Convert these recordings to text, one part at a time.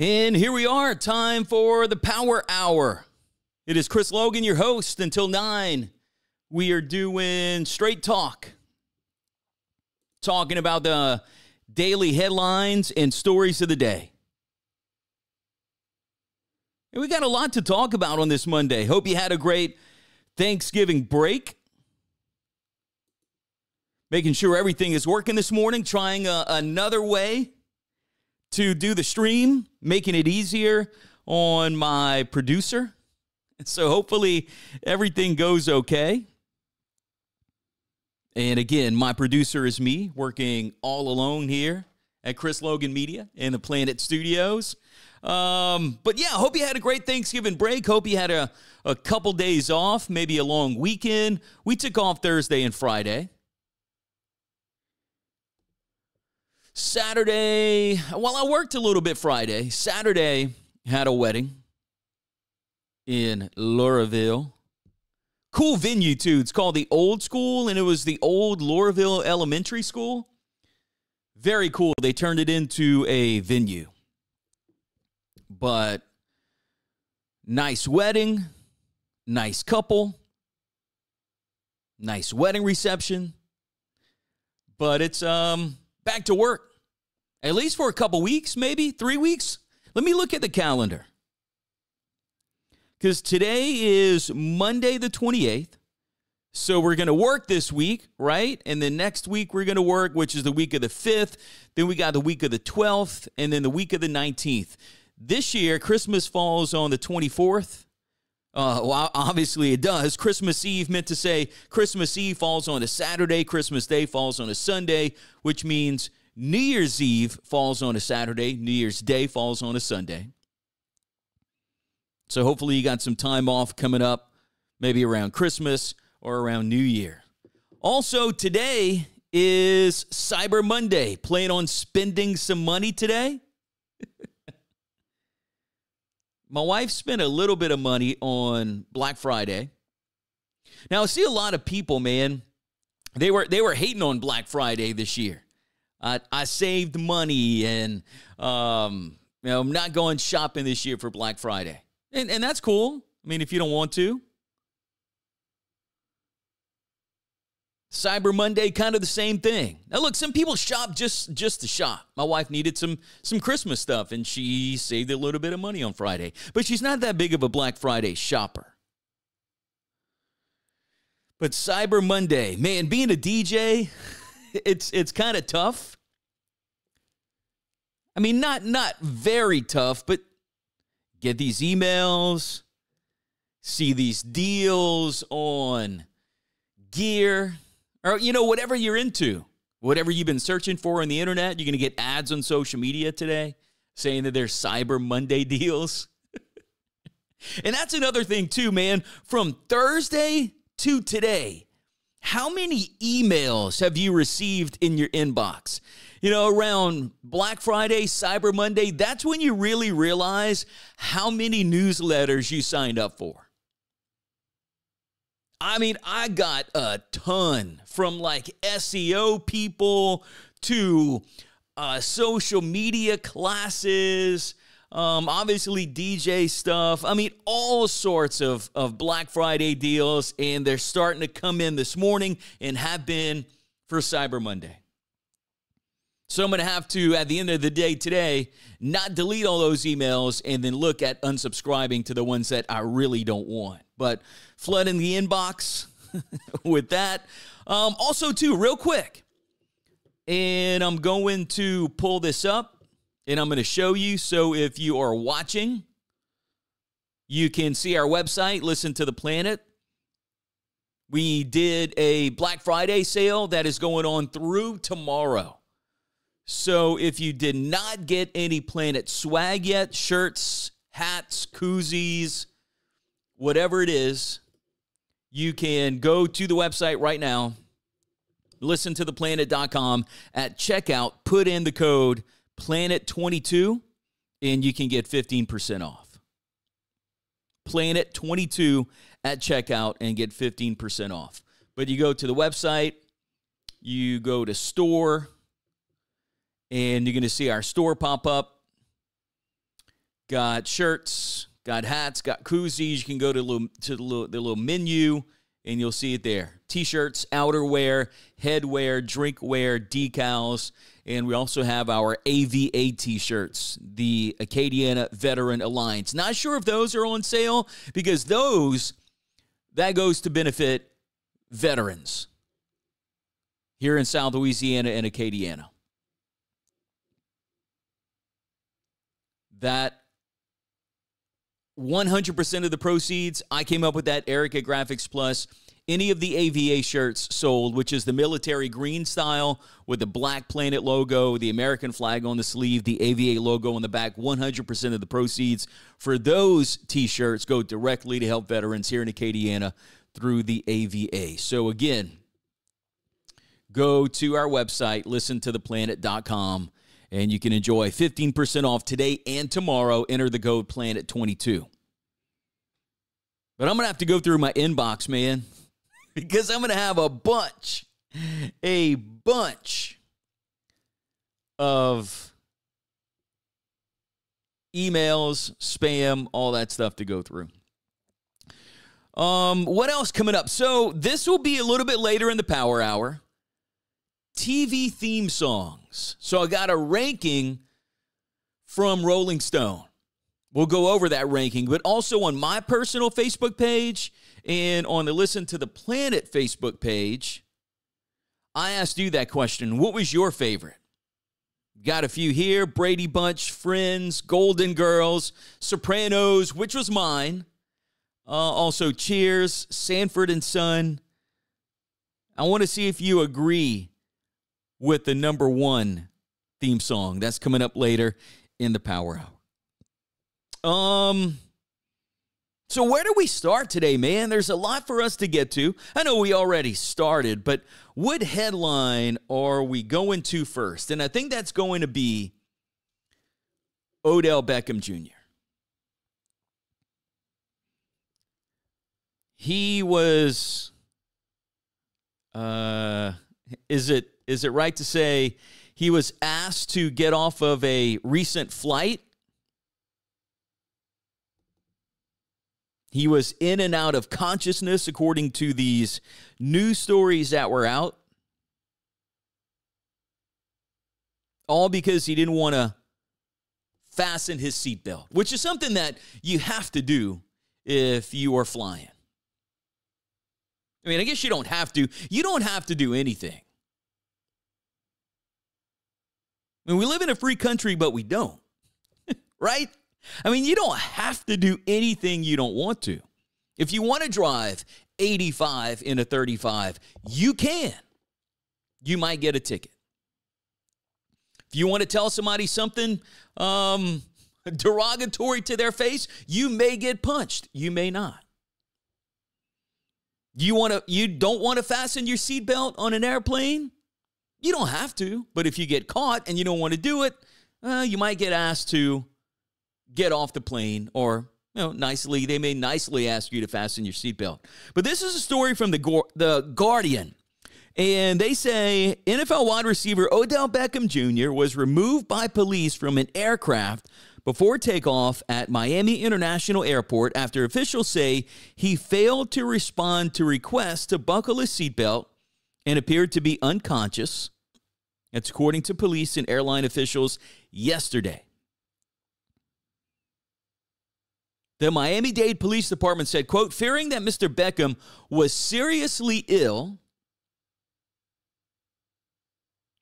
And here we are, time for the Power Hour. It is Chris Logan, your host, until 9. We are doing straight talk, talking about the daily headlines and stories of the day. And we got a lot to talk about on this Monday. Hope you had a great Thanksgiving break. Making sure everything is working this morning, trying another way to do the stream, making it easier on my producer. So hopefully everything goes okay. And again, my producer is me, working all alone here at Chris Logan Media in the Planet Studios. But yeah, hope you had a great Thanksgiving break. Hope you had a couple days off, maybe a long weekend. We took off Thursday and Friday. Saturday, well, I worked a little bit Friday. Saturday, had a wedding in Laurelville. Cool venue, too. It's called the Old School, and it was the old Laurelville Elementary School. Very cool. They turned it into a venue. But nice wedding, nice couple, nice wedding reception. But it's back to work, at least for a couple weeks, maybe 3 weeks. Let me look at the calendar. Because today is Monday the 28th. So we're going to work this week, right? And then next week we're going to work, which is the week of the 5th. Then we got the week of the 12th, and then the week of the 19th. This year, Christmas falls on the 24th. Well, obviously it does. Christmas Eve meant to say Christmas Eve falls on a Saturday. Christmas Day falls on a Sunday, which means New Year's Eve falls on a Saturday. New Year's Day falls on a Sunday. So hopefully you got some time off coming up, maybe around Christmas or around New Year. Also, today is Cyber Monday. Plan on spending some money today? My wife spent a little bit of money on Black Friday. Now, I see a lot of people, man, they were hating on Black Friday this year. I saved money and I'm not going shopping this year for Black Friday. And that's cool. I mean, if you don't want to. Cyber Monday, kind of the same thing. Now, look, some people shop just to shop. My wife needed some Christmas stuff, and she saved a little bit of money on Friday. But she's not that big of a Black Friday shopper. But Cyber Monday, man, being a DJ, it's kind of tough. I mean, not very tough, but get these emails, see these deals on gear, or, whatever you're into, whatever you've been searching for on the internet. You're going to get ads on social media today saying that there's Cyber Monday deals. And that's another thing too, man. From Thursday to today, how many emails have you received in your inbox? Around Black Friday, Cyber Monday, that's when you really realize how many newsletters you signed up for. I mean, I got a ton from like SEO people to social media classes, obviously DJ stuff. I mean, all sorts of Black Friday deals, and they're starting to come in this morning and have been for Cyber Monday. So I'm going to have to, at the end of the day today, not delete all those emails and then look at unsubscribing to the ones that I really don't want. But flooding the inbox with that. Also, too, real quick, and I'm going to pull this up, and I'm going to show you. So if you are watching, you can see our website, listen to the Planet. We did a Black Friday sale that is going on through tomorrow. So if you did not get any Planet swag yet, shirts, hats, koozies, whatever it is, you can go to the website right now, listen to theplanet.com. At checkout, put in the code PLANET22, and you can get 15% off. Planet22 at checkout and get 15% off. But you go to the website, you go to store, and you're going to see our store pop up. Got shirts, got hats, got koozies. You can go to the little menu, and you'll see it there. T-shirts, outerwear, headwear, drinkware, decals, and we also have our AVA T-shirts, the Acadiana Veteran Alliance. Not sure if those are on sale because that goes to benefit veterans here in South Louisiana and Acadiana. That 100% of the proceeds, I came up with that, Erica Graphics Plus. Any of the AVA shirts sold, which is the military green style with the Black Planet logo, the American flag on the sleeve, the AVA logo on the back, 100% of the proceeds for those T-shirts go directly to help veterans here in Acadiana through the AVA. So again, go to our website, listentotheplanet.com, and you can enjoy 15% off today and tomorrow. Enter the code PLANET22. But I'm going to have to go through my inbox, man, because I'm going to have a bunch of emails, spam, all that stuff to go through. What else coming up? So this will be a little bit later in the Power Hour. TV theme songs. So I got a ranking from Rolling Stone. We'll go over that ranking, but also on my personal Facebook page and on the Listen to the Planet Facebook page, I asked you that question. What was your favorite? Got a few here. Brady Bunch, Friends, Golden Girls, Sopranos, which was mine. Also Cheers, Sanford and Son. I want to see if you agree with the number one theme song. That's coming up later in the Power Hour. So where do we start today, man? There's a lot for us to get to. I know we already started, but what headline are we going to first? And I think that's going to be Odell Beckham Jr. He was, is it right to say he was asked to get off of a recent flight? He was in and out of consciousness, according to these news stories that were out. All because he didn't want to fasten his seatbelt, which is something that you have to do if you are flying. I mean, I guess you don't have to. You don't have to do anything. I mean, we live in a free country, but we don't. Right? I mean, you don't have to do anything you don't want to. If you want to drive 85 in a 35, you can. You might get a ticket. If you want to tell somebody something derogatory to their face, you may get punched. You may not. You don't want to fasten your seatbelt on an airplane? You don't have to, but if you get caught and you don't want to do it, you might get asked to get off the plane, or they may nicely ask you to fasten your seatbelt. But this is a story from the Guardian, and they say NFL wide receiver Odell Beckham Jr. was removed by police from an aircraft before takeoff at Miami International Airport after officials say he failed to respond to requests to buckle his seatbelt and appeared to be unconscious. That's according to police and airline officials yesterday. The Miami-Dade Police Department said, quote, fearing that Mr. Beckham was seriously ill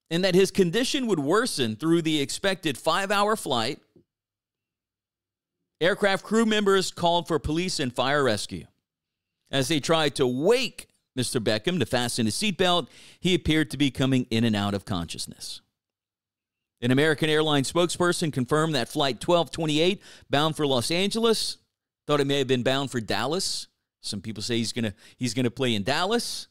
and that his condition would worsen through the expected 5-hour flight, aircraft crew members called for police and fire rescue. As they tried to wake Mr. Beckham to fasten his seatbelt, he appeared to be coming in and out of consciousness. An American Airlines spokesperson confirmed that Flight 1228, bound for Los Angeles, thought it may have been bound for Dallas. Some people say he's gonna play in Dallas.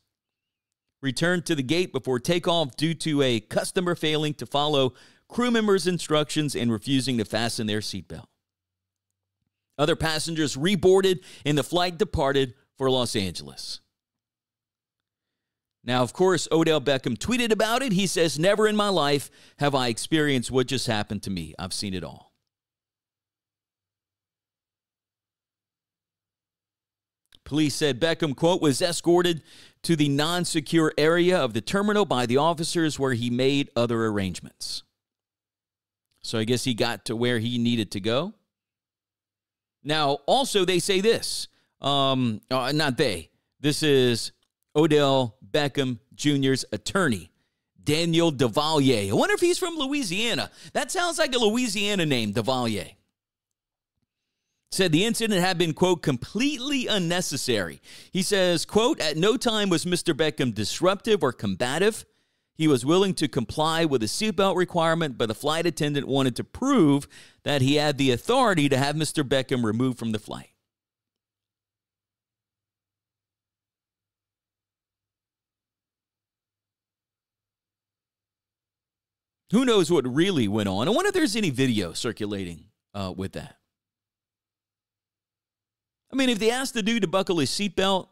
Returned to the gate before takeoff due to a customer failing to follow crew members' instructions and refusing to fasten their seatbelt. Other passengers reboarded and the flight departed for Los Angeles. Now, of course, Odell Beckham tweeted about it. He says, never in my life have I experienced what just happened to me. I've seen it all. Police said Beckham, quote, was escorted to the non-secure area of the terminal by the officers where he made other arrangements. So I guess he got to where he needed to go. Now, also, they say this. Not they. This is Odell Beckham Jr.'s attorney, Daniel Devalier. I wonder if he's from Louisiana. That sounds like a Louisiana name, Devalier. Said the incident had been, quote, completely unnecessary. He says, quote, at no time was Mr. Beckham disruptive or combative. He was willing to comply with the seatbelt requirement, but the flight attendant wanted to prove that he had the authority to have Mr. Beckham removed from the flight. Who knows what really went on? I wonder if there's any video circulating with that. I mean, if they asked the dude to buckle his seatbelt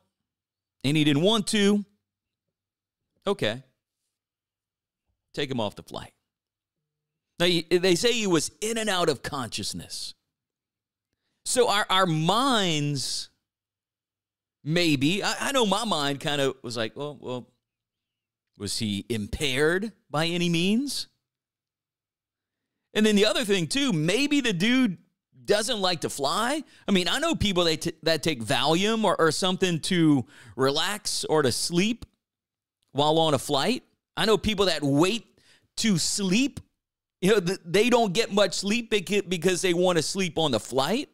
and he didn't want to, okay. Take him off the flight. Now, they say he was in and out of consciousness. So our minds, maybe, I know my mind kind of was like, well, was he impaired by any means? And then the other thing, too, maybe the dude doesn't like to fly. I mean, I know people that take Valium or something to relax or to sleep while on a flight. I know people that wait to sleep. You know, they don't get much sleep because they want to sleep on the flight.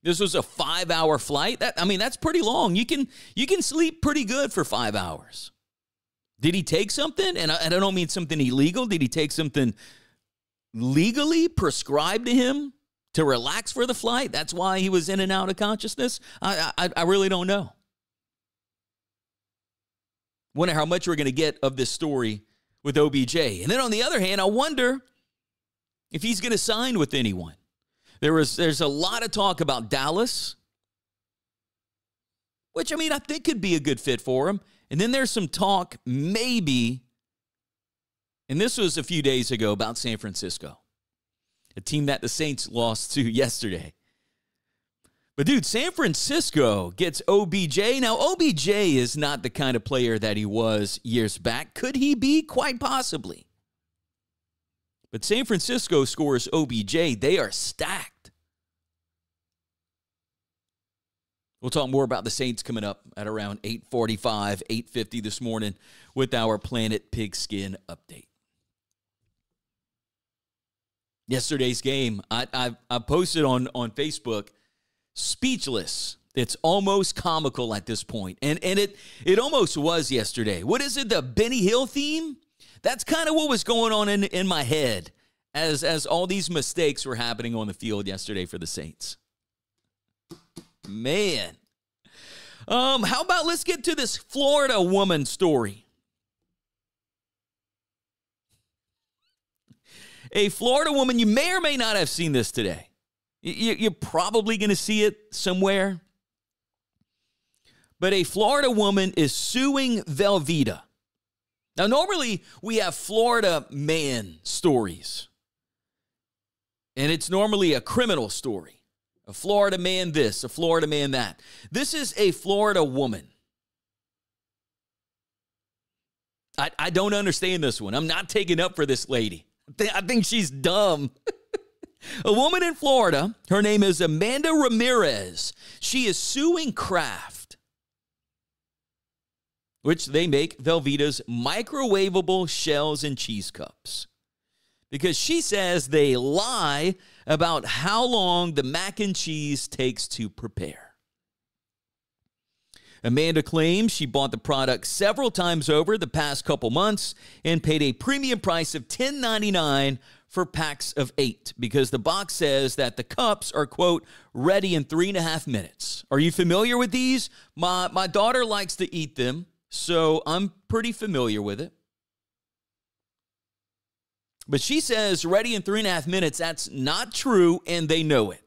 This was a 5-hour flight. That's pretty long. You can sleep pretty good for 5 hours. Did he take something? And I don't mean something illegal. Did he take something legally prescribed to him to relax for the flight? That's why he was in and out of consciousness? I really don't know. Wonder how much we're going to get of this story with OBJ. And then on the other hand, I wonder if he's going to sign with anyone. There's a lot of talk about Dallas, which, I think could be a good fit for him. And then there's some talk, maybe, and this was a few days ago, about San Francisco, a team that the Saints lost to yesterday. But, dude, San Francisco gets OBJ. Now, OBJ is not the kind of player that he was years back. Could he be? Quite possibly. But San Francisco scores OBJ. They are stacked. We'll talk more about the Saints coming up at around 8:45, 8:50 this morning with our Planet Pigskin update. Yesterday's game, I posted on Facebook, speechless. It's almost comical at this point. And it almost was yesterday. What is it, the Benny Hill theme? That's kind of what was going on in my head as all these mistakes were happening on the field yesterday for the Saints. Man. How about let's get to this Florida woman story. A Florida woman, you may or may not have seen this today. You're probably going to see it somewhere. But a Florida woman is suing Velveeta. Now, normally we have Florida man stories. And it's normally a criminal story. A Florida man this, a Florida man that. This is a Florida woman. I don't understand this one. I'm not taking up for this lady. I think she's dumb. A woman in Florida, her name is Amanda Ramirez. She is suing Kraft, which they make Velveeta's microwavable shells and cheese cups, because she says they lie about how long the mac and cheese takes to prepare. Amanda claims she bought the product several times over the past couple months and paid a premium price of $10.99 for packs of 8 because the box says that the cups are, quote, ready in 3.5 minutes. Are you familiar with these? My daughter likes to eat them, so I'm pretty familiar with it. But she says ready in 3.5 minutes. That's not true, and they know it.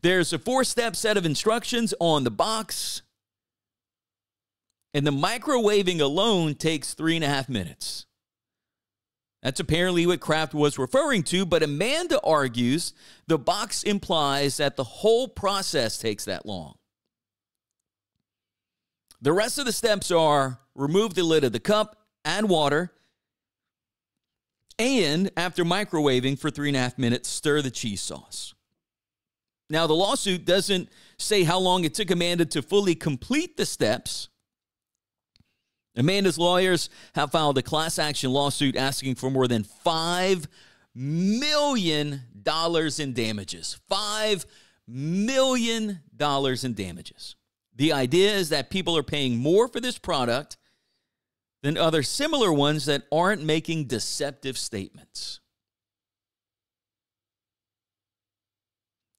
There's a 4-step set of instructions on the box, and the microwaving alone takes 3.5 minutes. That's apparently what Kraft was referring to, but Amanda argues the box implies that the whole process takes that long. The rest of the steps are remove the lid of the cup, add water, and after microwaving for 3.5 minutes, stir the cheese sauce. Now, the lawsuit doesn't say how long it took Amanda to fully complete the steps. Amanda's lawyers have filed a class action lawsuit asking for more than $5 million in damages. $5 million in damages. The idea is that people are paying more for this product than other similar ones that aren't making deceptive statements.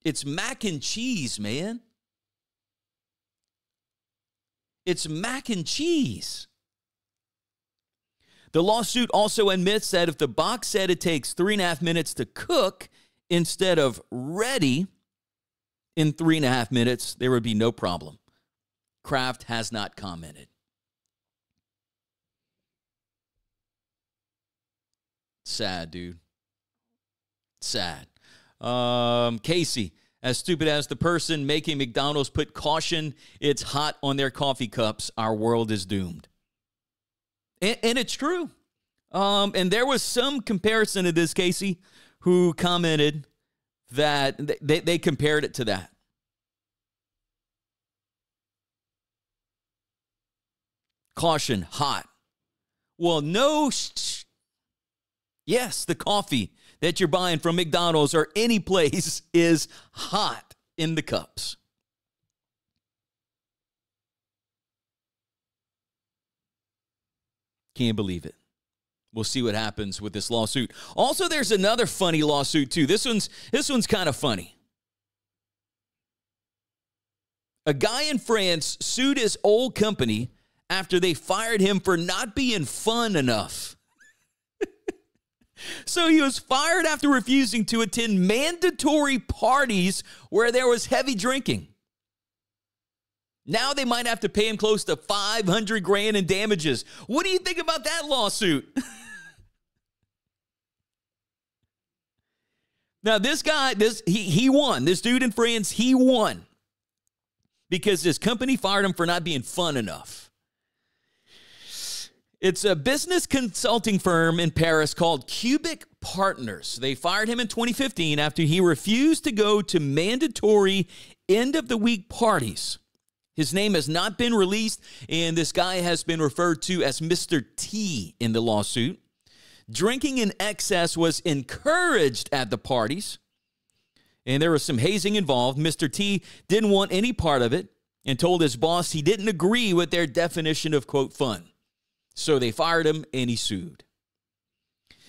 It's mac and cheese, man. It's mac and cheese. The lawsuit also admits that if the box said it takes 3.5 minutes to cook instead of ready in 3.5 minutes, there would be no problem. Kraft has not commented. Sad, dude. Sad. Casey, as stupid as the person making McDonald's put caution, it's hot on their coffee cups, our world is doomed. And it's true. And there was some comparison to this, Casey, who commented that they compared it to that. Caution, hot. Well, no. Yes, the coffee that you're buying from McDonald's or any place is hot in the cups. Can't believe it. We'll see what happens with this lawsuit. Also, there's another funny lawsuit, too. This one's kind of funny. A guy in France sued his old company after they fired him for not being fun enough. So he was fired after refusing to attend mandatory parties where there was heavy drinking. Now they might have to pay him close to $500,000 in damages. What do you think about that lawsuit? Now this guy, he won. This dude in France, he won because his company fired him for not being fun enough. It's a business consulting firm in Paris called Cubic Partners. They fired him in 2015 after he refused to go to mandatory end-of-the-week parties. His name has not been released, and this guy has been referred to as Mr. T in the lawsuit. Drinking in excess was encouraged at the parties, and there was some hazing involved. Mr. T didn't want any part of it and told his boss he didn't agree with their definition of, quote, fun. So they fired him, and he sued.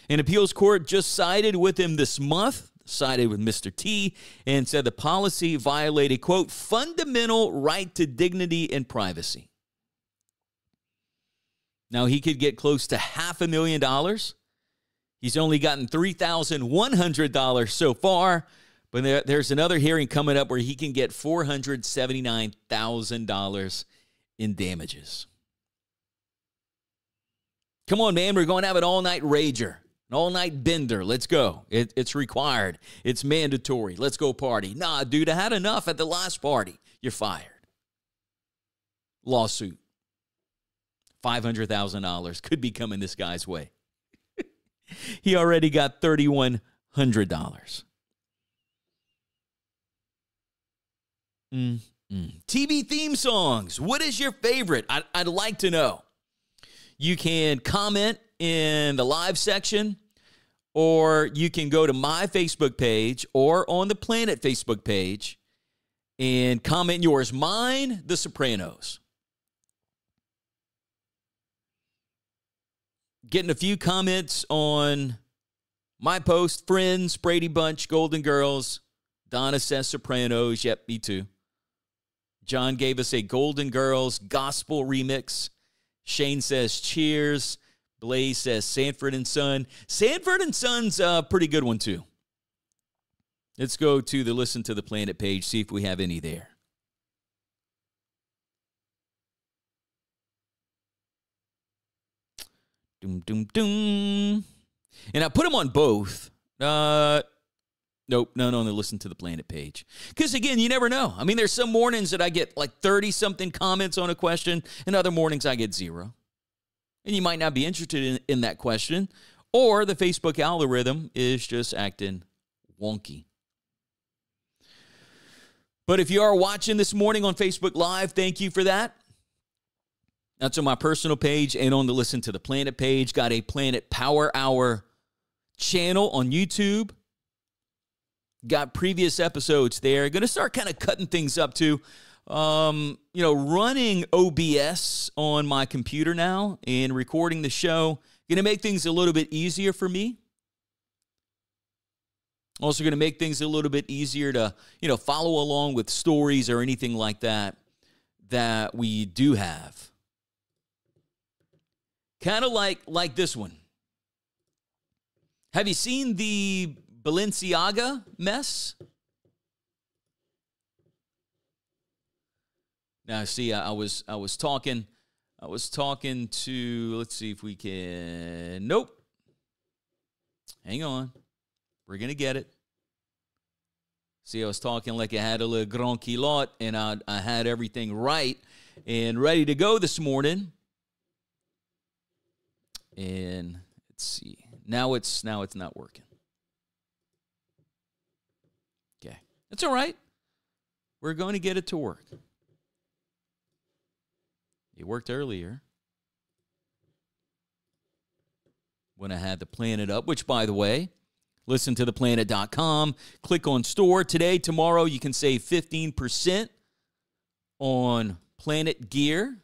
An appeals court just sided with him this month, sided with Mr. T, and said the policy violated, quote, fundamental right to dignity and privacy. Now, he could get close to $500,000. He's only gotten $3,100 so far, but there's another hearing coming up where he can get $479,000 in damages. Come on, man. We're going to have an all-night rager, an all-night bender. Let's go. It's required. It's mandatory. Let's go party. Nah, dude, I had enough at the last party. You're fired. Lawsuit. $500,000 could be coming this guy's way. He already got $3,100. TV theme songs. What is your favorite? I'd like to know. You can comment in the live section, or you can go to my Facebook page or on the Planet Facebook page and comment yours. Mine, The Sopranos. Getting a few comments on my post. Friends, Brady Bunch, Golden Girls. Donna says Sopranos. Yep, me too. John gave us a Golden Girls gospel remix. Shane says Cheers. Blaze says Sanford and Son. Sanford and Son's a pretty good one, too. Let's go to the Listen to the Planet page, see if we have any there. Doom, doom, doom. And I put them on both. Nope, none on the Listen to the Planet page. Because, again, you never know. I mean, there's some mornings that I get like 30-something comments on a question, and other mornings I get 0. And you might not be interested in that question, or the Facebook algorithm is just acting wonky. But if you are watching this morning on Facebook Live, thank you for that. That's on my personal page and on the Listen to the Planet page. Got a Planet Power Hour channel on YouTube. Got previous episodes there. Going to start kind of cutting things up too. Running OBS on my computer now and recording the show. Going to make things a little bit easier for me. Also going to make things a little bit easier to, follow along with stories or anything like that we do have. Kind of like this one. Have you seen the Balenciaga mess? Now, see, I was talking to, let's see if we can, nope. Hang on. We're going to get it. See, I was talking like I had a little grand culotte, and I had everything right and ready to go this morning. And let's see. Now it's not working. Okay. That's all right. We're going to get it to work. It worked earlier when I had the Planet up, which, by the way, listentotheplanet.com. Click on store. Today, tomorrow, you can save 15% on Planet gear.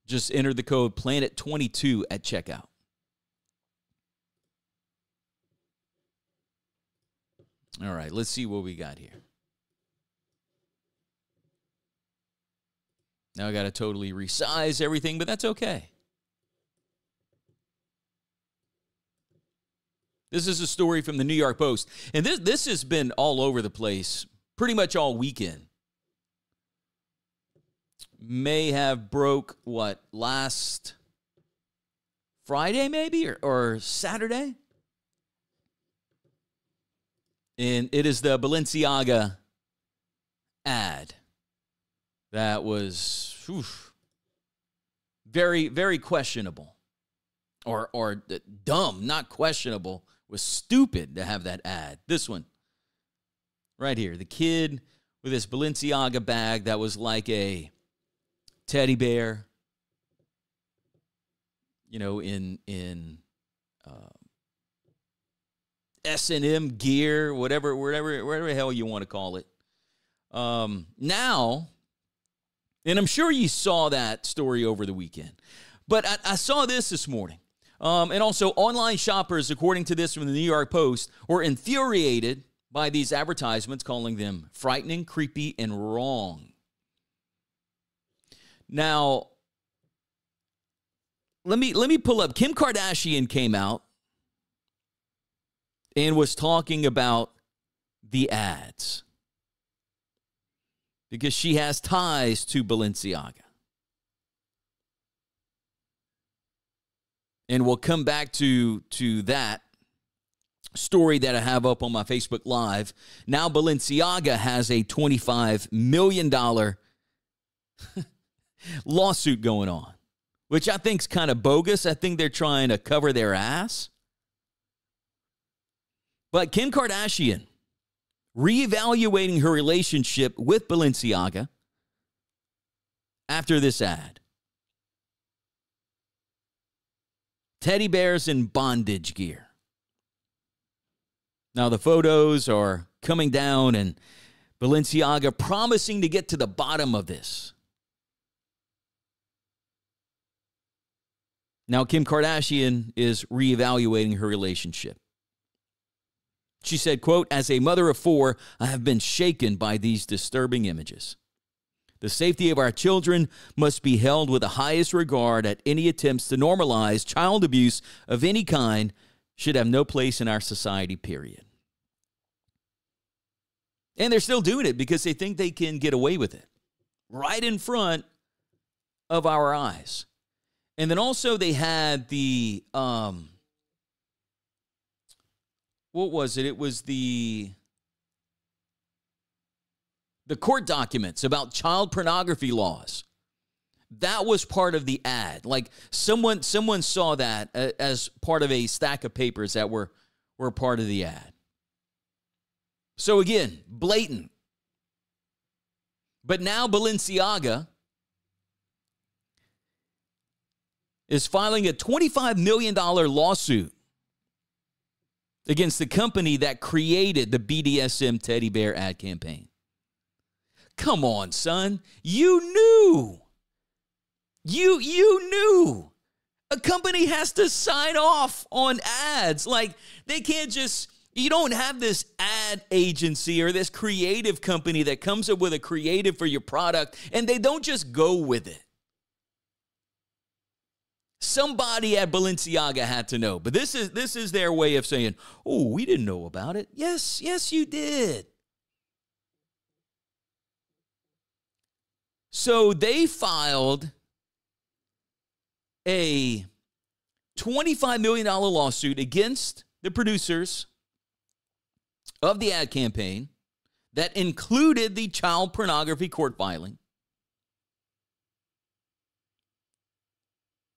Just enter the code PLANET22 at checkout. All right, let's see what we got here. Now I got to totally resize everything, but that's okay. This is a story from the New York Post. And this has been all over the place pretty much all weekend. May have broke, last Friday maybe or Saturday? And it is the Balenciaga ad that was very, very questionable. Or dumb, not questionable. Was stupid to have that ad. This one right here. The kid with this Balenciaga bag that was like a teddy bear, in S&M gear, whatever the hell you want to call it. Now, and I'm sure you saw that story over the weekend, but I saw this morning. And also, online shoppers, according to this from the New York Post, were infuriated by these advertisements, calling them frightening, creepy, and wrong. Now, let me pull up. Kim Kardashian came out and was talking about the ads because she has ties to Balenciaga. And we'll come back to that story that I have up on my Facebook Live. Now Balenciaga has a $25 million lawsuit going on, which I think is kind of bogus. I think they're trying to cover their ass. But Kim Kardashian reevaluating her relationship with Balenciaga after this ad. Teddy bears in bondage gear. Now the photos are coming down and Balenciaga promising to get to the bottom of this. Now Kim Kardashian is reevaluating her relationship. She said, quote, "As a mother of 4, I have been shaken by these disturbing images. The safety of our children must be held with the highest regard. At any attempts to normalize child abuse of any kind should have no place in our society, period." And they're still doing it because they think they can get away with it right in front of our eyes. And then also they had the, what was it? It was the court documents about child pornography laws. That was part of the ad. Like someone saw that as part of a stack of papers that were part of the ad. So again, blatant. But now Balenciaga is filing a $25 million lawsuit against the company that created the BDSM teddy bear ad campaign. Come on, son. You knew. You knew. A company has to sign off on ads. Like, they can't just, you don't have this ad agency or this creative company that comes up with a creative for your product and they don't just go with it. Somebody at Balenciaga had to know. But this is their way of saying, oh, we didn't know about it. Yes, you did. So they filed a $25 million lawsuit against the producers of the ad campaign that included the child pornography court filing.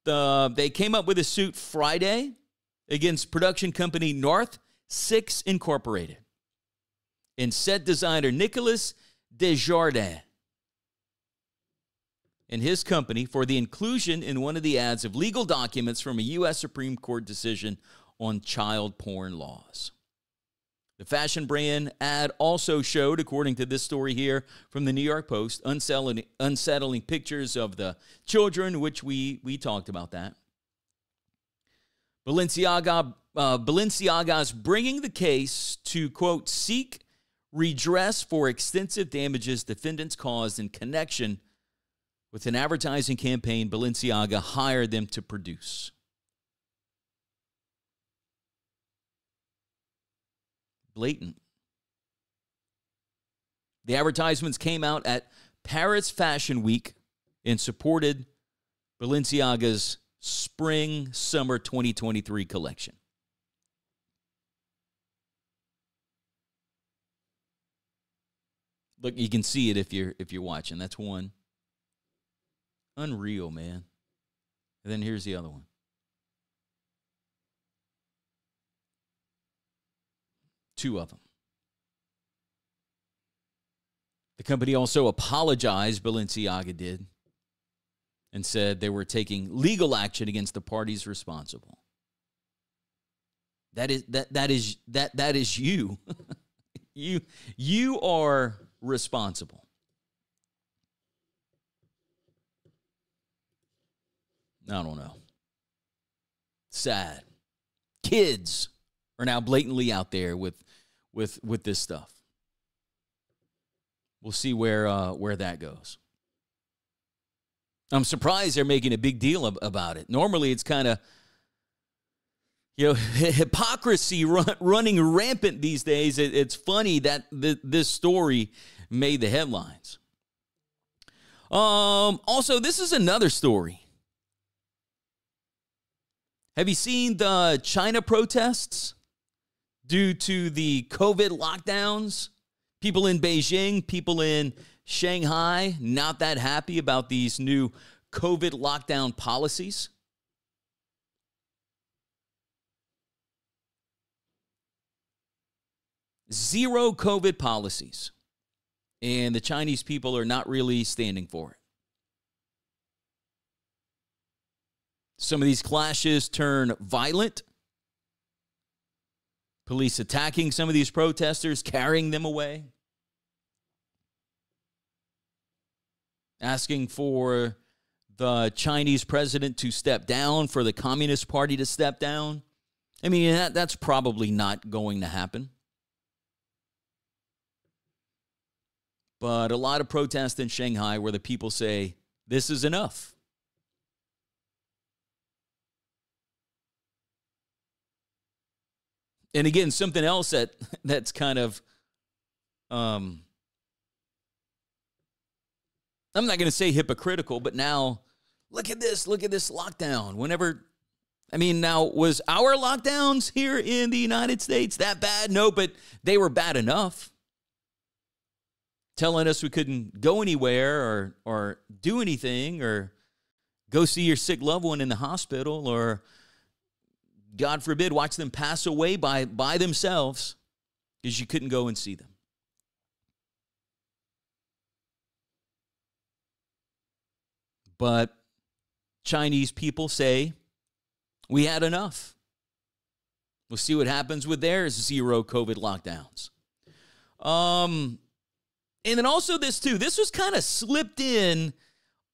They came up with a suit Friday against production company North 6 Incorporated and set designer Nicolas Desjardins and his company for the inclusion in one of the ads of legal documents from a U.S. Supreme Court decision on child porn laws. The fashion brand ad also showed, according to this story here from the New York Post, unsettling pictures of the children, which we talked about that. Balenciaga's bringing the case to, quote, seek redress for extensive damages defendants caused in connection with an advertising campaign Balenciaga hired them to produce. Blatant. The advertisements came out at Paris Fashion Week and supported Balenciaga's Spring-Summer 2023 collection. Look, you can see it if you're watching. That's one. Unreal, man. And then here's the other one. Two of them. The company also apologized, Balenciaga did, and said they were taking legal action against the parties responsible. That is you. You are responsible. I don't know. Sad. Kids are now blatantly out there with this stuff. We'll see where that goes. I'm surprised they're making a big deal about it. Normally, it's kind of, hypocrisy running rampant these days. It's funny that this story made the headlines. Also, this is another story. Have you seen the China protests due to the COVID lockdowns? People in Beijing, people in Shanghai, not that happy about these new COVID lockdown policies. Zero COVID policies. And the Chinese people are not really standing for it. Some of these clashes turn violent. Police attacking some of these protesters, carrying them away. Asking for the Chinese president to step down, for the Communist Party to step down. I mean, that's probably not going to happen. But a lot of protests in Shanghai where the people say, this is enough. And again, something else that's kind of, I'm not going to say hypocritical, but now look at this lockdown. Now, was our lockdowns here in the United States that bad? No, but they were bad enough. Telling us we couldn't go anywhere or do anything or go see your sick loved one in the hospital or, God forbid, watch them pass away by themselves because you couldn't go and see them. But Chinese people say, we had enough. We'll see what happens with their 0 COVID lockdowns. And then also this too. This was kind of slipped in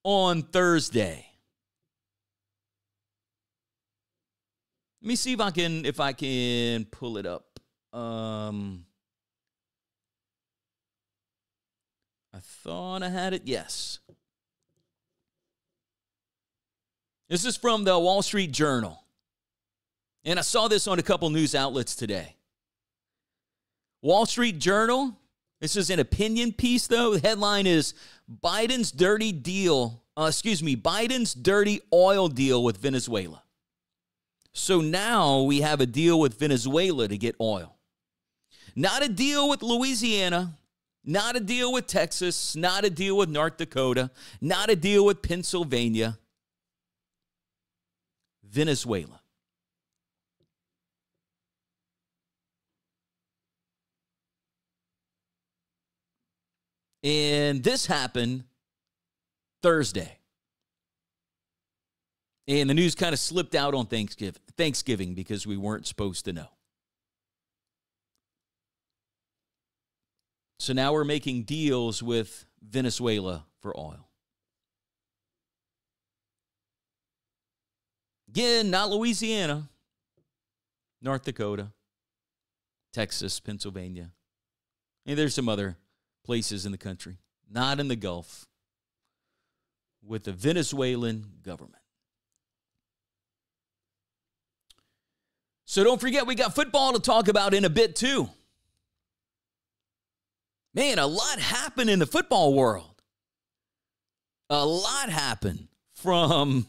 on Thursday. Let me see if I can pull it up. I thought I had it. Yes. This is from the Wall Street Journal. And I saw this on a couple news outlets today. Wall Street Journal. This is an opinion piece, though. The headline is Biden's dirty oil deal with Venezuela. So now we have a deal with Venezuela to get oil. Not a deal with Louisiana, not a deal with Texas, not a deal with North Dakota, not a deal with Pennsylvania. Venezuela. And this happened Thursday. And the news kind of slipped out on Thanksgiving because we weren't supposed to know. So now we're making deals with Venezuela for oil. Again, not Louisiana, North Dakota, Texas, Pennsylvania. And there's some other places in the country, not in the Gulf, with the Venezuelan government. So don't forget, we got football to talk about in a bit too. Man, a lot happened in the football world. A lot happened from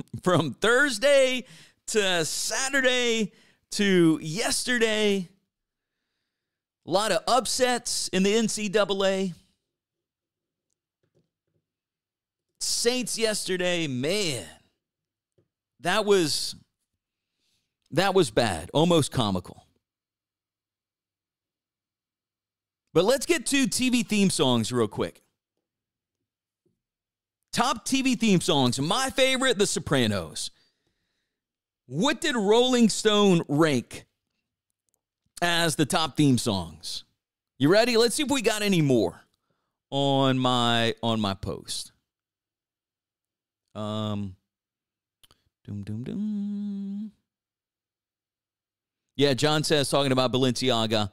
Thursday to Saturday to yesterday. A lot of upsets in the NCAA. Saints yesterday, man, that was bad, almost comical. But let's get to TV theme songs real quick. Top TV theme songs. My favorite, The Sopranos. What did Rolling Stone rank as the top theme songs? You ready? Let's see if we got any more on my post. Yeah, John says, talking about Balenciaga,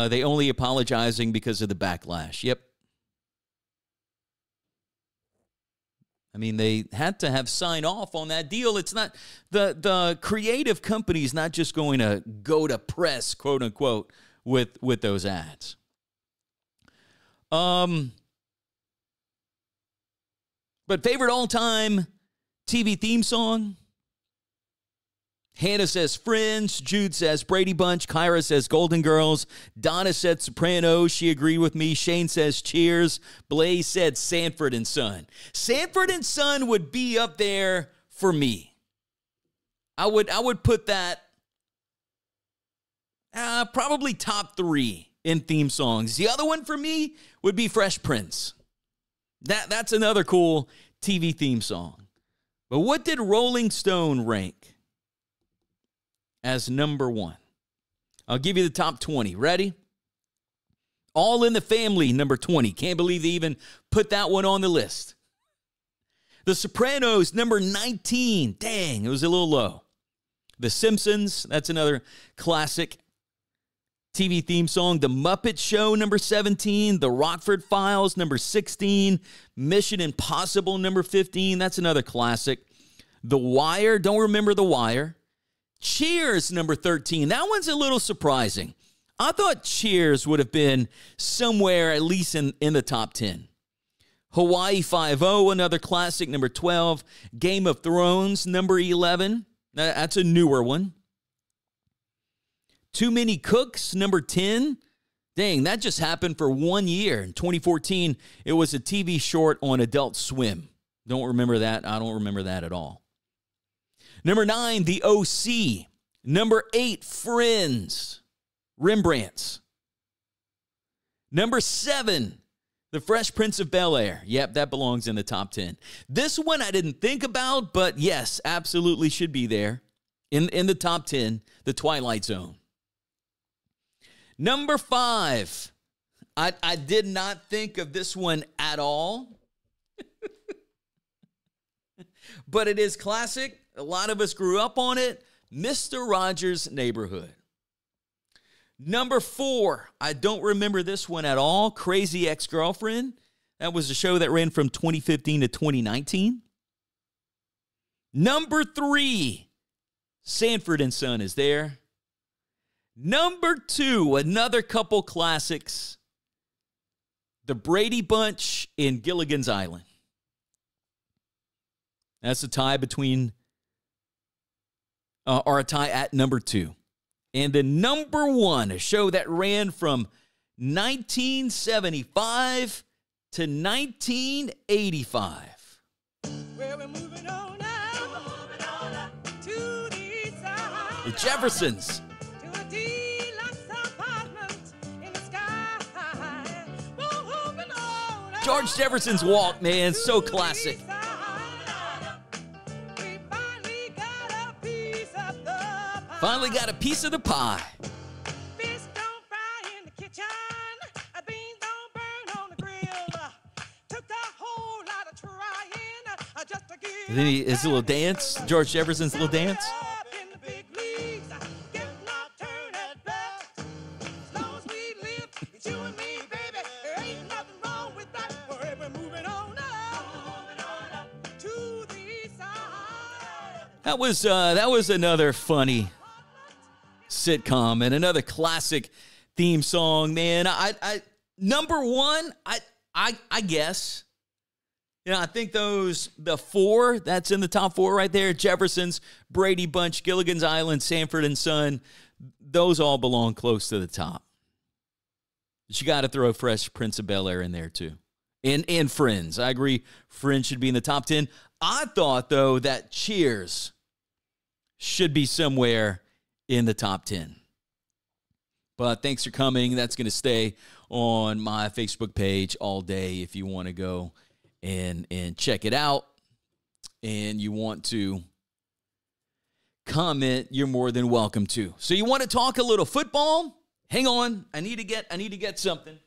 they only apologizing because of the backlash. Yep. I mean, they had to have sign off on that deal. It's not, the creative company's not just going to go to press, quote unquote, with those ads. But favorite all-time TV theme song? Hannah says Friends. Jude says Brady Bunch. Kyra says Golden Girls. Donna said Sopranos. She agreed with me. Shane says Cheers. Blaze said Sanford and Son. Sanford and Son would be up there for me. I would put that probably top 3 in theme songs. The other one for me would be Fresh Prince. That's another cool TV theme song. But what did Rolling Stone rank as number 1? I'll give you the top 20. Ready? All in the Family, number 20. Can't believe they even put that one on the list. The Sopranos, number 19. Dang, it was a little low. The Simpsons, that's another classic TV theme song. The Muppet Show, number 17. The Rockford Files, number 16. Mission Impossible, number 15. That's another classic. The Wire, don't remember The Wire. Cheers, number 13. That one's a little surprising. I thought Cheers would have been somewhere at least in the top 10. Hawaii Five-0, another classic, number 12. Game of Thrones, number 11. That's a newer one. Too Many Cooks, number 10. Dang, that just happened for 1 year. In 2014, it was a TV short on Adult Swim. Don't remember that. I don't remember that at all. Number 9, The OC. Number 8, Friends. Rembrandts. Number 7, The Fresh Prince of Bel-Air. Yep, that belongs in the top 10. This one I didn't think about, but yes, absolutely should be there. In the top 10, The Twilight Zone. Number 5, I did not think of this one at all. But it is classic. A lot of us grew up on it. Mr. Rogers' Neighborhood. Number 4, I don't remember this one at all. Crazy Ex-Girlfriend. That was a show that ran from 2015 to 2019. Number 3, Sanford and Son is there. Number 2, another couple classics. The Brady Bunch in Gilligan's Island. That's a tie between, or a tie at number 2. And then number 1, a show that ran from 1975 to 1985. Well, we're moving on now, to the side. The Jeffersons. To a deluxe apartment in the sky. We're moving on now. George Jefferson's Walk, man, so classic. We finally got a piece of the pie. Finally got a piece of the pie. Fish don't fry in the kitchen. Beans don't burn on the grill. Took a whole lot of trying just to get. And then his little dance, George Jefferson's little dance. Up in the big leagues, getting our turn at bat. As long as we live, it's you and me, baby. There ain't nothing wrong with that. We're moving on up to the side. That was another funny sitcom and another classic theme song, man. I number 1, I guess. You know, I think the 4 that's in the top 4 right there, Jefferson's, Brady Bunch, Gilligan's Island, Sanford and Son, those all belong close to the top. But you got to throw Fresh Prince of Bel-Air in there too. And Friends. I agree, Friends should be in the top 10. I thought, though, that Cheers should be somewhere in the top 10. But thanks for coming. That's going to stay on my Facebook page all day if you want to go and check it out. And you want to comment, you're more than welcome to. So you want to talk a little football? Hang on. I need to get something.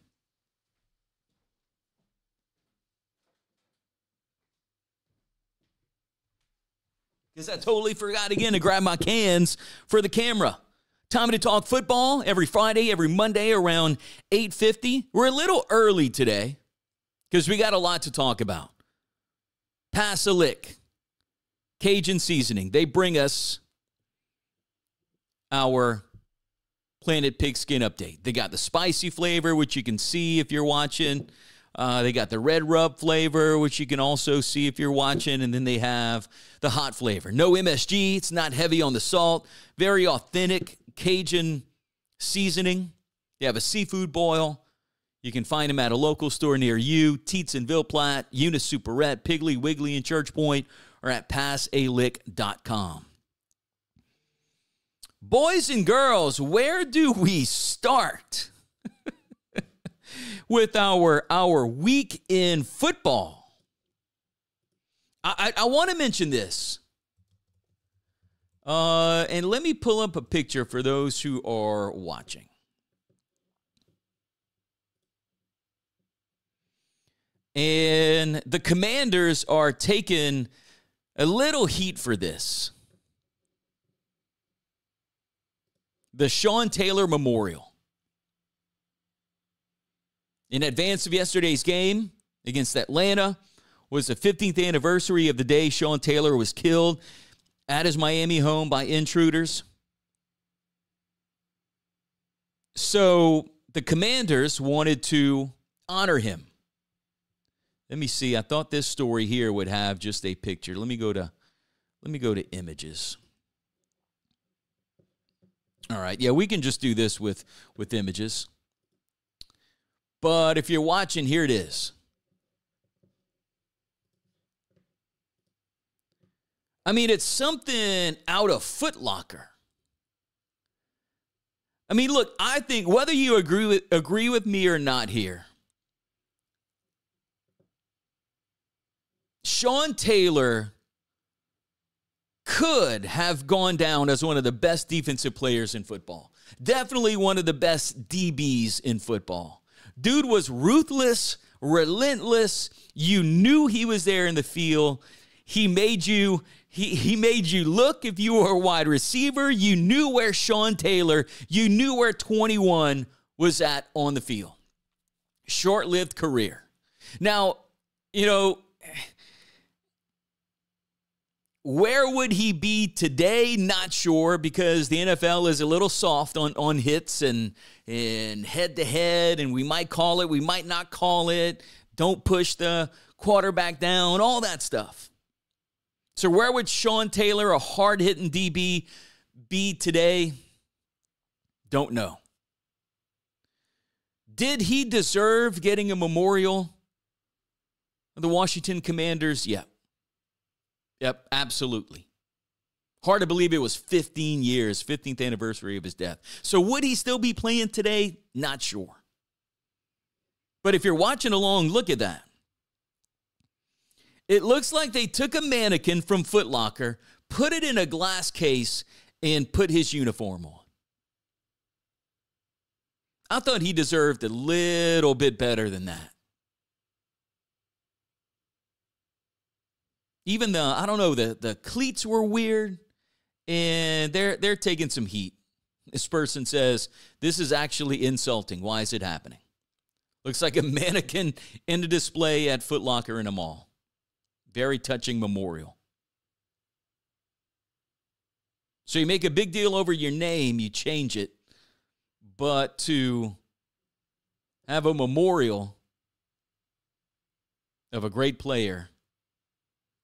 Because I totally forgot again to grab my cans for the camera. Time to talk football every Friday, every Monday around 8:50. We're a little early today because we got a lot to talk about. Pass a Lick, Cajun seasoning. They bring us our Planet Pigskin update. They got the spicy flavor, which you can see if you're watching. They got the red rub flavor, which you can also see if you're watching. And then they have the hot flavor. No MSG. It's not heavy on the salt. Very authentic Cajun seasoning. They have a seafood boil. You can find them at a local store near you. Teats in Ville Platte, Eunice Superette, Piggly Wiggly in Church Point, or at passalick.com. Boys and girls, where do we start with our week in football? I want to mention this. And let me pull up a picture for those who are watching. And the Commanders are taking a little heat for this. The Sean Taylor Memorial. In advance of yesterday's game against Atlanta was the 15th anniversary of the day Sean Taylor was killed at his Miami home by intruders. So the Commanders wanted to honor him. Let me see. I thought this story here would have just a picture. Let me go to images. All right. Yeah, we can just do this with images. But if you're watching, here it is. I mean, it's something out of Foot Locker. I mean, look, I think whether you agree with me or not here, Sean Taylor could have gone down as one of the best defensive players in football. Definitely one of the best DBs in football. Dude was ruthless, relentless. You knew he was there in the field. He made you look if you were a wide receiver. You knew where Sean Taylor, you knew where 21 was at on the field. Short-lived career. Now, you know, where would he be today? Not sure, because the NFL is a little soft on hits and head-to-head, and we might call it, we might not call it. Don't push the quarterback down, all that stuff. So where would Sean Taylor, a hard-hitting DB, be today? Don't know. Did he deserve getting a memorial of the Washington Commanders? Yeah. Yep, absolutely. Hard to believe it was 15 years, 15th anniversary of his death. So would he still be playing today? Not sure. But if you're watching along, look at that. It looks like they took a mannequin from Foot Locker, put it in a glass case, and put his uniform on. I thought he deserved a little bit better than that. Even the cleats were weird, and they're taking some heat. This person says, this is actually insulting. Why is it happening? Looks like a mannequin in a display at Foot Locker in a mall. Very touching memorial. So you make a big deal over your name, you change it, but to have a memorial of a great player,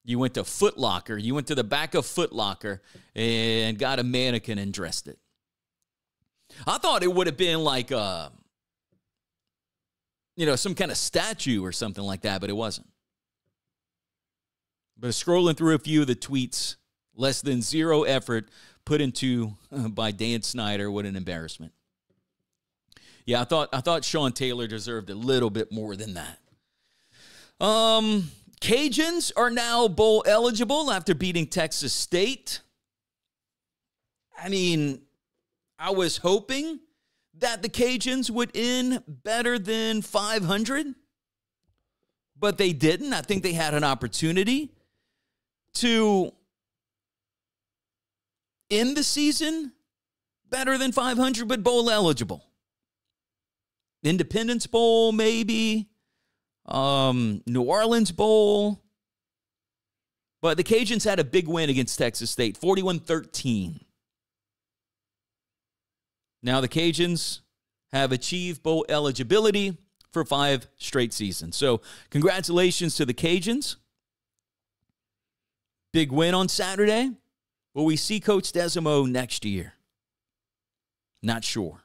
you went to Foot Locker. You went to the back of Foot Locker and got a mannequin and dressed it. I thought it would have been like some kind of statue or something like that, but it wasn't. But scrolling through a few of the tweets, less than zero effort put into by Dan Snyder. What an embarrassment. Yeah, I thought Sean Taylor deserved a little bit more than that. Cajuns are now bowl eligible after beating Texas State. I mean, I was hoping that the Cajuns would end better than 500, but they didn't. I think they had an opportunity to end the season better than 500, but bowl eligible. Independence Bowl, maybe. New Orleans Bowl. But the Cajuns had a big win against Texas State, 41-13. Now the Cajuns have achieved bowl eligibility for 5 straight seasons. So congratulations to the Cajuns. Big win on Saturday. Will we see Coach Desimo next year? Not sure.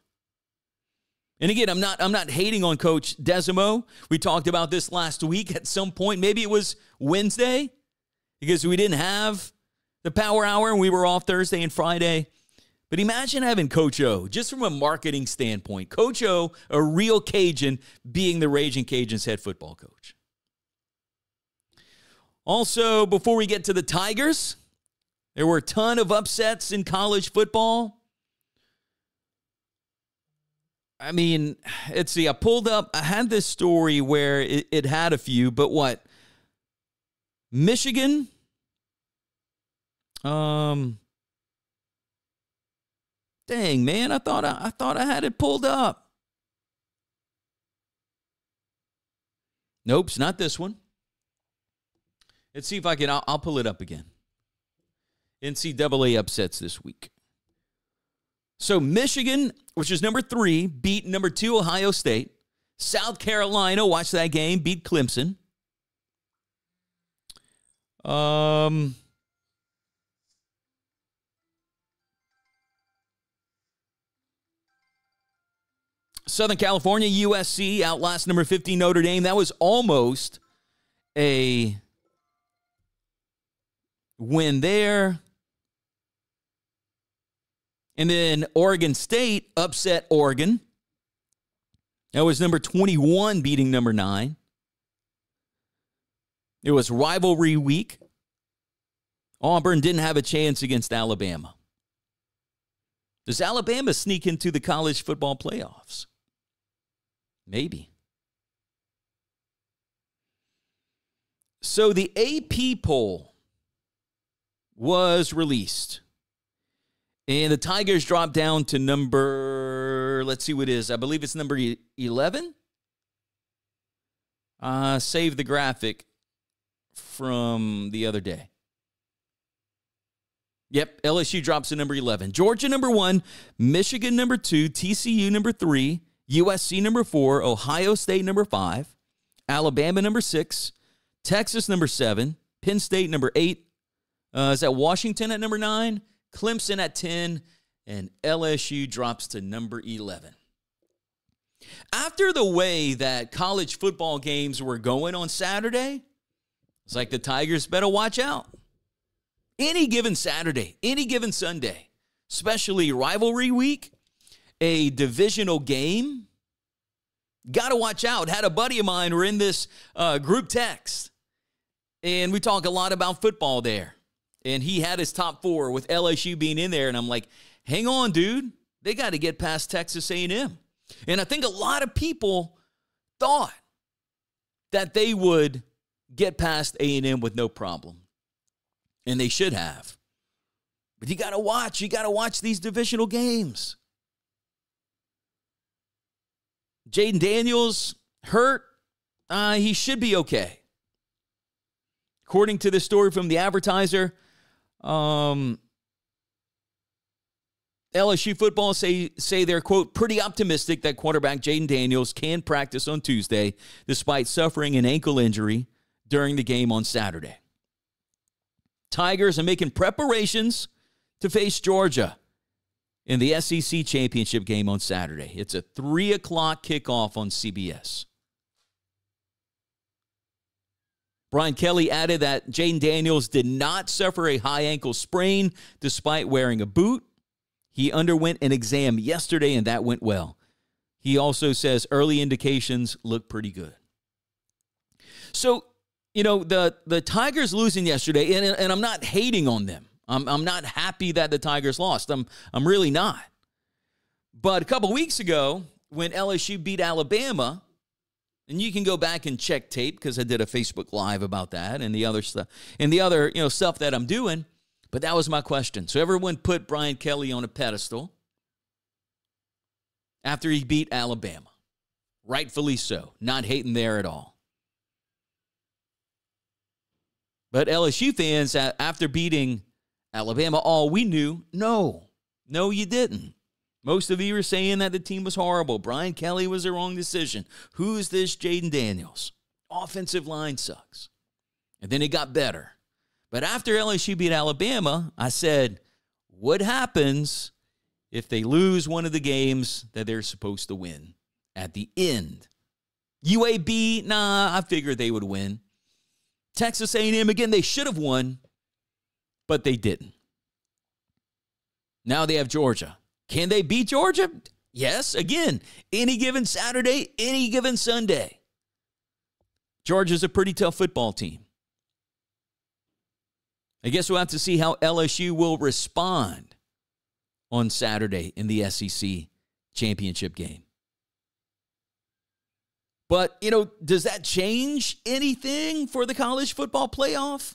And again, I'm not hating on Coach Desimo. We talked about this last week at some point. Maybe it was Wednesday because we didn't have the Power Hour and we were off Thursday and Friday. But imagine having Coach O, just from a marketing standpoint. Coach O, a real Cajun, being the Raging Cajuns head football coach. Also, before we get to the Tigers, there were a ton of upsets in college football. I mean, let's see, I had this story where it had a few, but what? Michigan, dang, man, I thought I had it pulled up. Nope, it's not this one. Let's see if I can, I'll pull it up again. NCAA upsets this week. So Michigan, which is number 3, beat number 2 Ohio State. South Carolina, watch that game, beat Clemson. Southern California, USC outlast number 15 Notre Dame. That was almost a win there. And then Oregon State upset Oregon. That was number 21 beating number 9. It was rivalry week. Auburn didn't have a chance against Alabama. Does Alabama sneak into the college football playoffs? Maybe. So the AP poll was released. And the Tigers dropped down to number, let's see what it is. I believe it's number 11. Save the graphic from the other day. Yep, LSU drops to number 11. Georgia number 1, Michigan number 2, TCU number 3, USC number 4, Ohio State number 5, Alabama number 6, Texas number 7, Penn State number 8. Is that Washington at number 9? Clemson at 10, and LSU drops to number 11. After the way that college football games were going on Saturday, it's like the Tigers better watch out. Any given Saturday, any given Sunday, especially rivalry week, a divisional game, got to watch out. Had a buddy of mine, we're in this group text, and we talk a lot about football there. And he had his top 4 with LSU being in there. And I'm like, hang on, dude. They got to get past Texas A&M. And I think a lot of people thought that they would get past A&M with no problem. And they should have. But you got to watch. You got to watch these divisional games. Jaden Daniels hurt. He should be okay. According to the story from the Advertiser, LSU football say they're, quote, pretty optimistic that quarterback Jaden Daniels can practice on Tuesday despite suffering an ankle injury during the game on Saturday. Tigers are making preparations to face Georgia in the SEC championship game on Saturday. It's a 3 o'clock kickoff on CBS. Brian Kelly added that Jaden Daniels did not suffer a high ankle sprain despite wearing a boot. He underwent an exam yesterday, and that went well. He also says early indications look pretty good. So, you know, the Tigers losing yesterday, and I'm not hating on them. I'm not happy that the Tigers lost. I'm really not. But a couple weeks ago, when LSU beat Alabama, and you can go back and check tape because I did a Facebook Live about that and the other stuff and the other, stuff that I'm doing. But that was my question. So everyone put Brian Kelly on a pedestal after he beat Alabama. Rightfully so. Not hating there at all. But LSU fans, after beating Alabama, we knew, no, you didn't. Most of you were saying that the team was horrible. Brian Kelly was the wrong decision. Who's this Jaden Daniels? Offensive line sucks. And then it got better. But after LSU beat Alabama, I said, what happens if they lose one of the games that they're supposed to win at the end? UAB, I figured they would win. Texas A&M, again, they should have won, but they didn't. Now they have Georgia. Can they beat Georgia? Yes. Again, any given Saturday, any given Sunday. Georgia's a pretty tough football team. I guess we'll have to see how LSU will respond on Saturday in the SEC championship game. But, does that change anything for the college football playoff?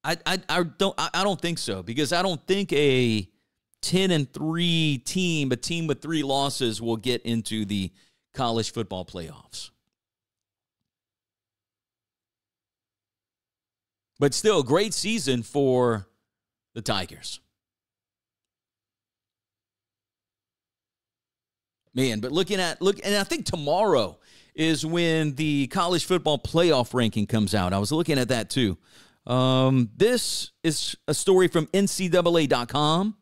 I don't think so, because I don't think a 10-3 team, a team with 3 losses, will get into the college football playoffs. But still, a great season for the Tigers. Man, but and I think tomorrow is when the college football playoff ranking comes out. I was looking at that too. This is a story from NCAA.com.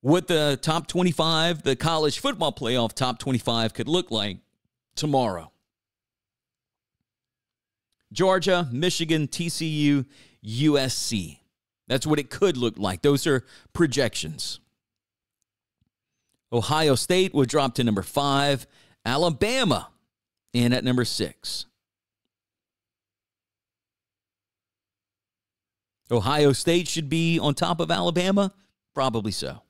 What the top 25, the college football playoff top 25 could look like tomorrow. Georgia, Michigan, TCU, USC. That's what it could look like. Those are projections. Ohio State will drop to number 5. Alabama in at number 6. Ohio State should be on top of Alabama? Probably so.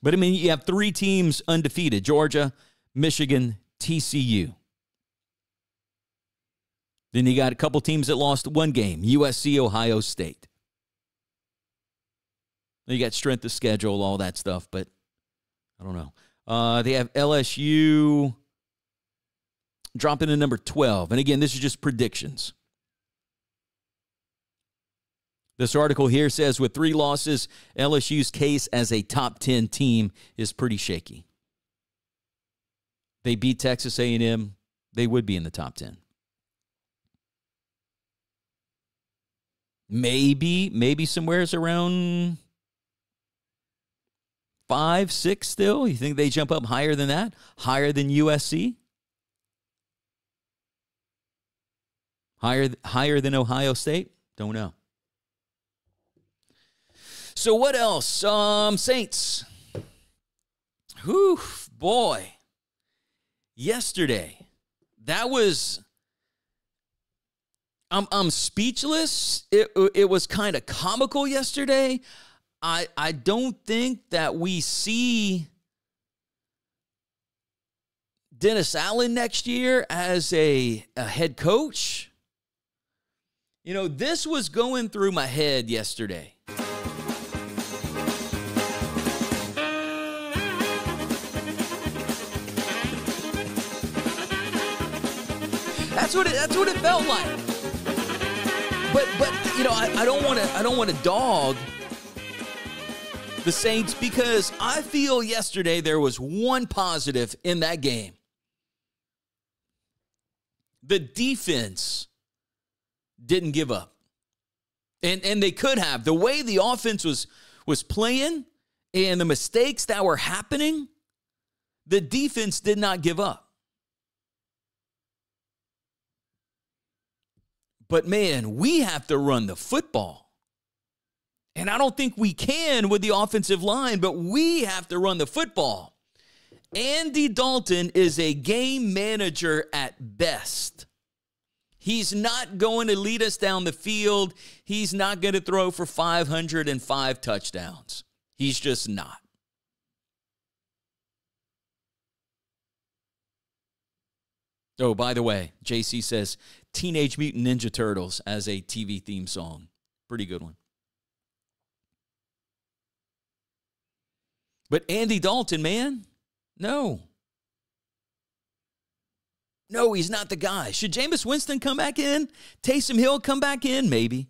But, I mean, you have 3 teams undefeated: Georgia, Michigan, TCU. Then you got a couple teams that lost 1 game: USC, Ohio State. You got strength of schedule, all that stuff, but I don't know. They have LSU dropping to number 12. And, again, this is just predictions. This article here says with 3 losses, LSU's case as a top 10 team is pretty shaky. They beat Texas A&M, they would be in the top 10. Maybe somewhere's around 5, 6 still. You think they jump up higher than that? Higher than USC? Higher than Ohio State? Don't know. So what else? Saints. Whew, boy. Yesterday, that was... I'm speechless. It was kind of comical yesterday. I don't think that we see Dennis Allen next year as a head coach. You know, this was going through my head yesterday. That's what it felt like. But you know, I don't want to dog the Saints because I feel yesterday there was one positive in that game. The defense didn't give up. And they could have. The way the offense was playing and the mistakes that were happening, the defense did not give up. But, man, we have to run the football. And I don't think we can with the offensive line, but we have to run the football. Andy Dalton is a game manager at best. He's not going to lead us down the field. He's not going to throw for 505 touchdowns. He's just not. Oh, by the way, JC says Teenage Mutant Ninja Turtles as a TV theme song. Pretty good one. But Andy Dalton, man, no. No, he's not the guy. Should Jameis Winston come back in? Taysom Hill come back in? Maybe.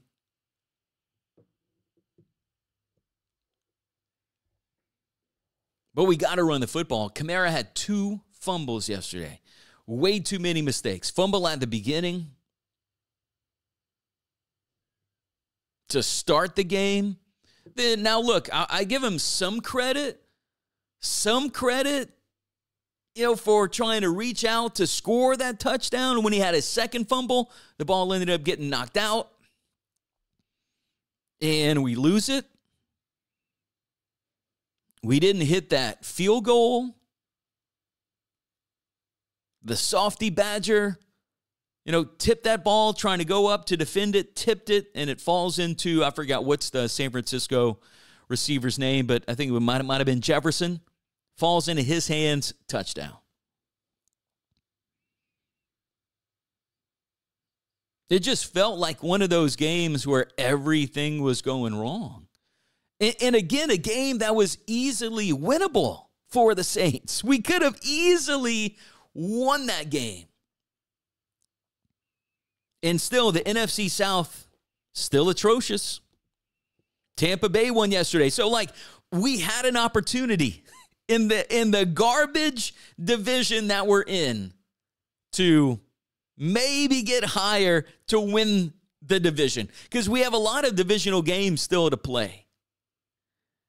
But we got to run the football. Kamara had 2 fumbles yesterday. Way too many mistakes. Fumble at the beginning to start the game. Then now look, I give him some credit, you know, for trying to reach out to score that touchdown. When he had his second fumble, the ball ended up getting knocked out, and we lose it. We didn't hit that field goal. The softy Badger, you know, tipped that ball, trying to go up to defend it, tipped it, and it falls into, I forgot what's the San Francisco receiver's name, but I think it might have been Jefferson. Falls into his hands, touchdown. It just felt like one of those games where everything was going wrong. And again, a game that was easily winnable for the Saints. We could have easily won that game. And still, the NFC South, still atrocious. Tampa Bay won yesterday. So, like, we had an opportunity. in the garbage division that we're in to maybe get higher to win the division, because we have a lot of divisional games still to play.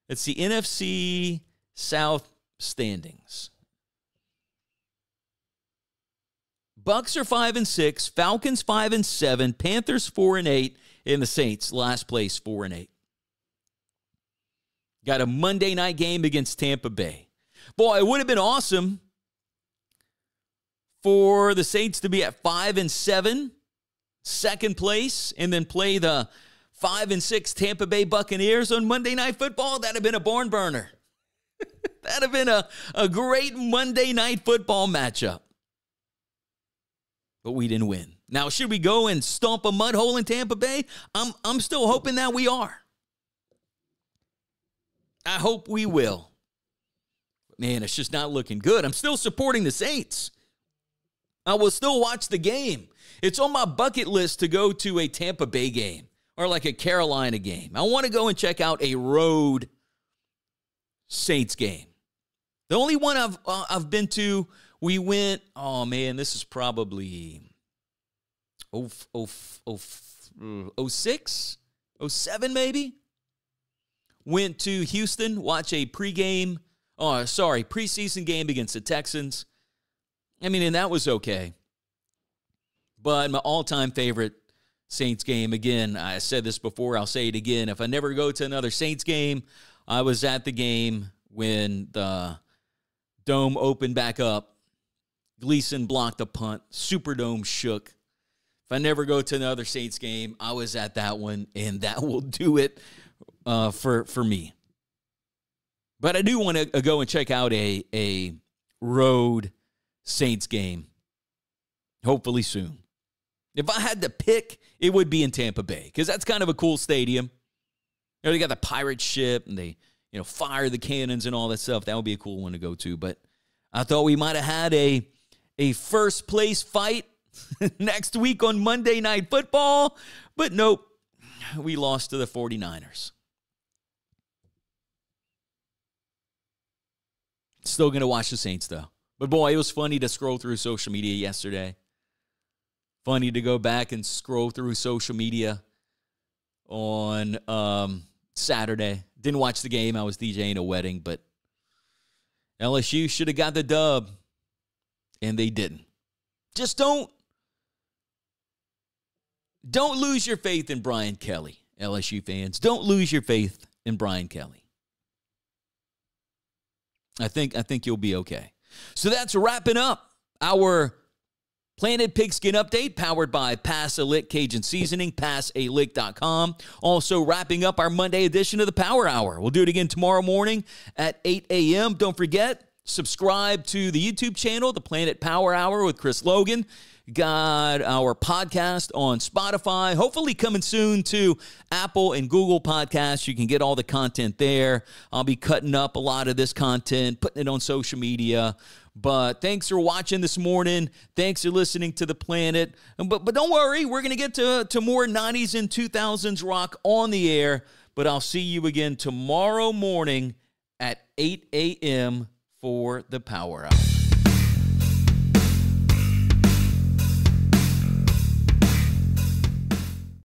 It's the NFC South standings. Bucks are 5-6, Falcons 5-7, Panthers 4-8, and the Saints last place 4-8. Got a Monday night game against Tampa Bay. Boy, it would have been awesome for the Saints to be at 5-7, second place, and then play the 5-6 Tampa Bay Buccaneers on Monday Night Football. That'd have been a barn burner. That'd have been a great Monday Night Football matchup. But we didn't win. Now, should we go and stomp a mud hole in Tampa Bay? I'm still hoping that we are. I hope we will. But man, it's just not looking good. I'm still supporting the Saints. I will still watch the game. It's on my bucket list to go to a Tampa Bay game or like a Carolina game. I want to go and check out a road Saints game. The only one I've been to, we went, oh man, this is probably 06, 07 maybe. Went to Houston, watch a preseason game against the Texans. I mean, and that was okay. But my all-time favorite Saints game, again, I said this before, I'll say it again. If I never go to another Saints game, I was at the game when the Dome opened back up. Gleason blocked a punt. Superdome shook. If I never go to another Saints game, I was at that one, and that will do it for me. But I do want to go and check out a road Saints game, hopefully soon. If I had to pick, it would be in Tampa Bay, because that's kind of a cool stadium. You know, they got the pirate ship, and they fire the cannons and all that stuff. That would be a cool one to go to. But I thought we might have had a first place fight next week on Monday Night Football. But nope, we lost to the 49ers. Still going to watch the Saints, though. But boy, it was funny to scroll through social media yesterday. Funny to go back and scroll through social media on Saturday. Didn't watch the game. I was DJing a wedding, but LSU should have got the dub, and they didn't. Just don't lose your faith in Brian Kelly, LSU fans. Don't lose your faith in Brian Kelly. I think you'll be okay. So that's wrapping up our Planet Pigskin Update, powered by Pass a Lick Cajun Seasoning, passalick.com. Also wrapping up our Monday edition of the Power Hour. We'll do it again tomorrow morning at 8 a.m. Don't forget, subscribe to the YouTube channel, The Planet Power Hour with Chris Logan. Got our podcast on Spotify, hopefully coming soon to Apple and Google Podcasts. You can get all the content there. I'll be cutting up a lot of this content, putting it on social media. But thanks for watching this morning. Thanks for listening to The Planet. But don't worry, we're going to get to more 90s and 2000s rock on the air. But I'll see you again tomorrow morning at 8 a.m. for the Power Hour.